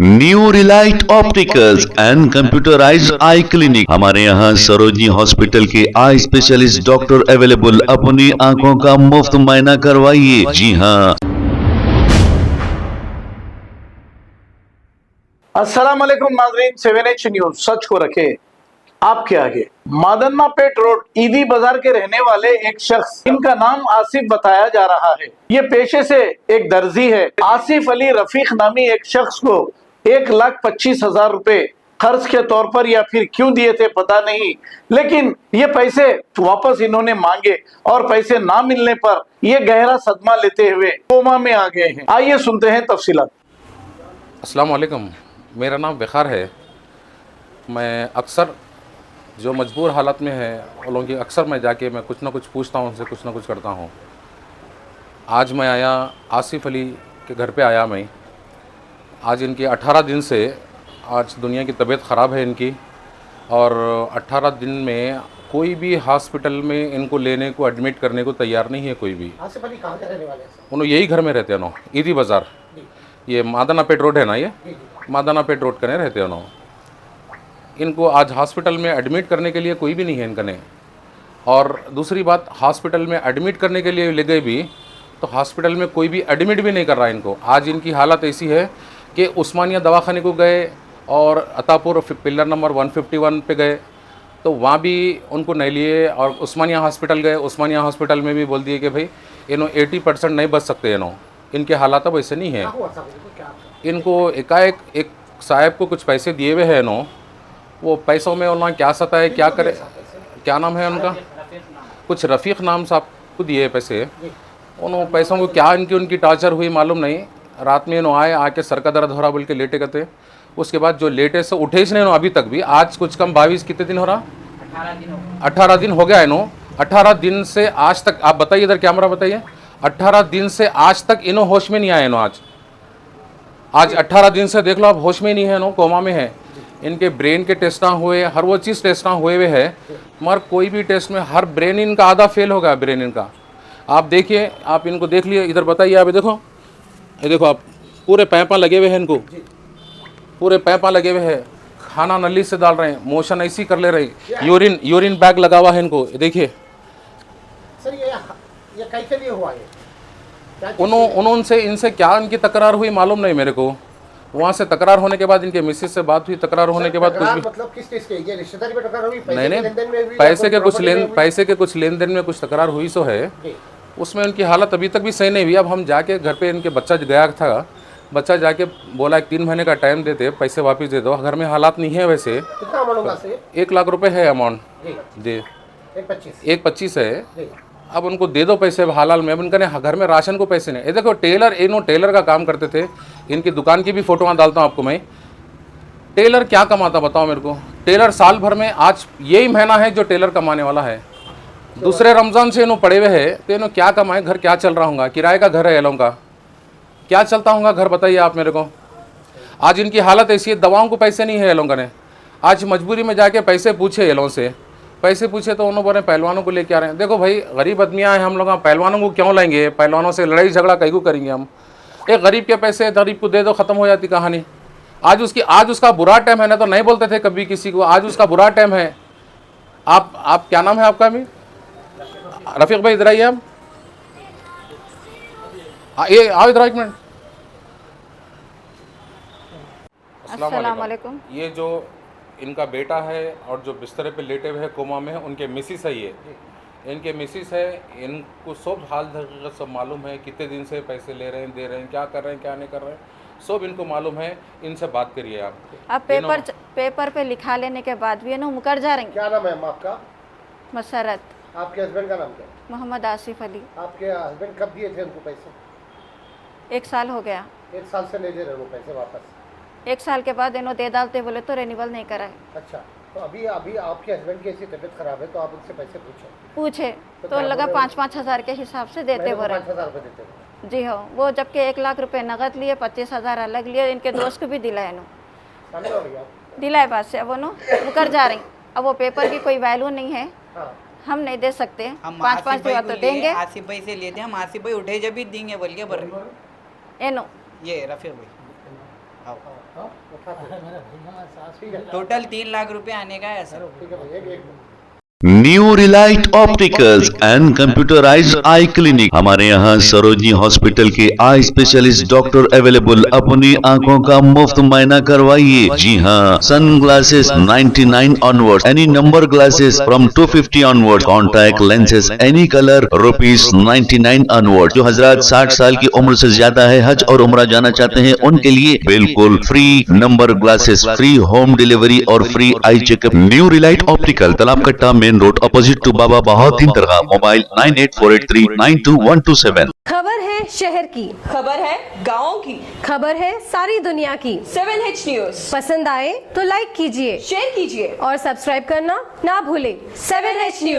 New Relight opticals and computerised I clinic. हमारे यहाँ Sarojini hospital के आई स्पेशलिस्ट डॉक्टर अवेलेबल। अपनी आंखों का मुफ्त मुआयना करवाइए। जी हाँ। अस्सलाम वालेकुम नाज़रीन, 7H न्यूज सच को रखे आपके आगे। मादन्नापेट रोड ईदी बाजार के रहने वाले एक शख्स, इनका नाम आसिफ बताया जा रहा है। ये पेशे से एक दर्जी है। आसिफ अली रफीक नामी एक शख्स को 1,25,000 रुपए खर्च के तौर पर या फिर क्यों दिए थे पता नहीं, लेकिन ये पैसे वापस इन्होंने मांगे और पैसे ना मिलने पर ये गहरा सदमा लेते हुए कोमा में आ गए हैं। आइए सुनते हैं तफसीलात। अस्सलाम वालेकुम, मेरा नाम वक़ार है। मैं अक्सर जो मजबूर हालत में है उन लोगों की अक्सर मैं जाके मैं कुछ ना कुछ पूछता हूँ, उनसे कुछ ना कुछ करता हूँ। आज मैं आया, आसिफ अली के घर पे आया मैं। आज इनकी 18 दिन से आज दुनिया की तबीयत ख़राब है इनकी, और 18 दिन में कोई भी हॉस्पिटल में इनको लेने को एडमिट करने को तैयार नहीं है कोई भी। आसिफ अली कहाँ के रहने वाले हैं? उन्होंने यही घर में रहते हैं ना, ईदी बाज़ार, ये मादन्नापेट रोड है ना, ये मादन्नापेट रोड कने रहते हैं ना। इनको आज हॉस्पिटल में एडमिट करने के लिए कोई भी नहीं है इनकने। और दूसरी बात, हॉस्पिटल में एडमिट करने के लिए ले गए भी तो हॉस्पिटल में कोई भी एडमिट भी नहीं कर रहा है इनको। आज इनकी हालत ऐसी है कि उस्मानिया दवाखाने को गए और अतापुर पिलर नंबर 151 पे गए तो वहाँ भी उनको नहीं लिए, और उस्मानिया हॉस्पिटल गए, उस्मानिया हॉस्पिटल में भी बोल दिए कि भाई इन्हों 80% नहीं बच सकते इन्हों, इनके हालात अब ऐसे नहीं है। इनको एकाएक एक साहब को कुछ पैसे दिए हुए हैं इन्हों, वो पैसों में उन्होंने क्या सता है क्या करे, क्या नाम है उनका, कुछ रफ़ीक नाम साहब को दिए पैसे। उन पैसों को क्या उनकी टार्चर हुई मालूम नहीं। रात में इन्हों आए, आके सर का दर्द हो रहा बोल के लेटे करते। उसके बाद जो लेटे से उठे इसने अभी तक भी, आज कुछ कम 22 कितने दिन हो रहा, 18 दिन हो गया इन्हों। 18 दिन से आज तक, आप बताइए इधर कैमरा बताइए, 18 दिन से आज तक इन्हों होश में नहीं आए इन्हों। आज 18 दिन से देख लो आप, होश में नहीं है इन्हों, कोमा में है। इनके ब्रेन के टेस्ट हुए, हर वो चीज़ टेस्ट हुए हुए है, मगर कोई भी टेस्ट में हर ब्रेन इनका आधा फेल हो गया ब्रेन इनका। आप देखिए, आप इनको देख लिए, इधर बताइए आप, ये देखो आप, पूरे पैपा लगे हुए हैं इनको, पूरे पैपा लगे हुए हैं, खाना नली से डाल रहे हैं, मोशन ऐसी कर ले रहे हैं, यूरिन बैग लगा हुआ है इनको। देखिए सर, ये कैसे लिए हुआ है? उन्होंने इनसे क्या इनकी तकरार हुई मालूम नहीं मेरे को। वहाँ से तकरार होने के बाद इनके मिसेज से बात हुई, तकरार होने के बाद कुछ भी मतलब किस चीज के, ये रिश्तेदारी में तकरार हुई? नहीं, पैसे के कुछ लेन देन में कुछ तकरार हुई सो है, उसमें उनकी हालत अभी तक भी सही नहीं हुई। अब हम जाके घर पे, इनके बच्चा गया था, बच्चा जाके बोला 3 महीने का टाइम देते, पैसे वापस दे दो। घर में हालात नहीं है वैसे। कितना अमाउंट होगा? 1 लाख रुपए है अमाउंट जी, 1,25 है। अब उनको दे दो पैसे हालाल में। अब इनका घर में राशन को पैसे नहीं। ये देखो टेलर का काम करते थे, इनकी दुकान की भी फोटोआं डालता हूँ आपको मैं। टेलर क्या कमाता बताओ मेरे को? टेलर साल भर में आज यही महीना है जो टेलर कमाने वाला है। दूसरे रमज़ान से इन्हों पड़े हुए है तो इन्हों क्या कमाए? घर क्या चल रहा होगा? किराए का घर है ये लोगों का, क्या चलता होगा घर बताइए आप मेरे को। आज इनकी हालत ऐसी है, दवाओं को पैसे नहीं है ये लोगों ने। आज मजबूरी में जाके पैसे पूछे ये लोगों से, पैसे पूछे तो उन्होंने बोले पहलवानों को लेके आ रहे हैं। देखो भाई, गरीब आदमियाँ हैं हम लोग, पहलवानों को क्यों लेंगे? पहलवानों से लड़ाई झगड़ा कहीं को करेंगे हम? एक गरीब के पैसे गरीब को दे दो, ख़त्म हो जाती कहानी। आज उसका बुरा टाइम है ना, तो नहीं बोलते थे कभी किसी को, आज उसका बुरा टाइम है। आप क्या नाम है आपका? अभी रफ़ीक भाई इधर आइए आप, ये आओ इधर एक मिनट। अस्सलाम वालेकुम। ये जो इनका बेटा है और जो बिस्तरे पे लेटे हुए हैं कोमा में है, उनके मिसिस है ये, इनके मिसिस है। इनको सब हाल हकीकत सब मालूम है, कितने दिन से पैसे ले रहे हैं, दे रहे हैं, क्या कर रहे हैं, क्या नहीं कर रहे हैं, सब इनको मालूम है। इनसे बात करिए आप। पेपर पे लिखा लेने के बाद भी इन्हों मुकर जा रहे हैं। क्या नाम है आपका? मसरत। आपके हस्बैंड का नाम क्या? मोहम्मद आसिफ अली। आपके हस्बैंड कब दिए थे उनको पैसे? 1 साल हो गया। 1 साल से नहीं दे रहे वो पैसे वापस? 1 साल के बाद इन्हों दे डालते बोले तो रेन्यूअल नहीं कराए। अच्छा, तो अभी आपके हस्बैंड की ऐसी तबीयत खराब है तो आप उनसे पैसे पूछे तो लगा 5-5 हज़ार के हिसाब से देते बोले। 5,000 रुपये देते हो? जी हो, वो जबकि 1 लाख रुपए नगद लिए, 25,000 अलग लिए। इनके दोस्त को भी दिलाए दिलाए बात से। अब वो मुकर जा रही। अब वो पेपर की कोई वैल्यू नहीं है। हाँ। हम नहीं दे सकते। हम 5-5 दिवा तो देंगे। आसिफ भाई से लेते हैं हम, आसिफ भाई उठे जब भी देंगे बोल के बर एनो ये रफ़ीक भाई आओ। टोटल 3 लाख रुपए आने का है sir. New Relight opticals and computerised I clinic. हमारे यहाँ सरोजनी हॉस्पिटल के आई स्पेशलिस्ट डॉक्टर अवेलेबल। अपनी आंखों का मुफ्त मायना करवाइए। जी हाँ, sun glasses 99 onward, any number glasses from 250 onward, contact lenses any colour ₹99 onward. जो हजरात 60 साल की उम्र से ज्यादा है, हज और उम्रा जाना चाहते हैं, उनके लिए बिल्कुल free number glasses, free home delivery और free eye checkup. New relight optical, Talab Katta, main road, opposite to Baba Bahauddin dargah. Mobile 9848392127। खबर है शहर की, खबर है गाँव की, खबर है सारी दुनिया की। 7H न्यूज पसंद आए तो लाइक कीजिए, शेयर कीजिए और सब्सक्राइब करना ना भूलें। 7H news.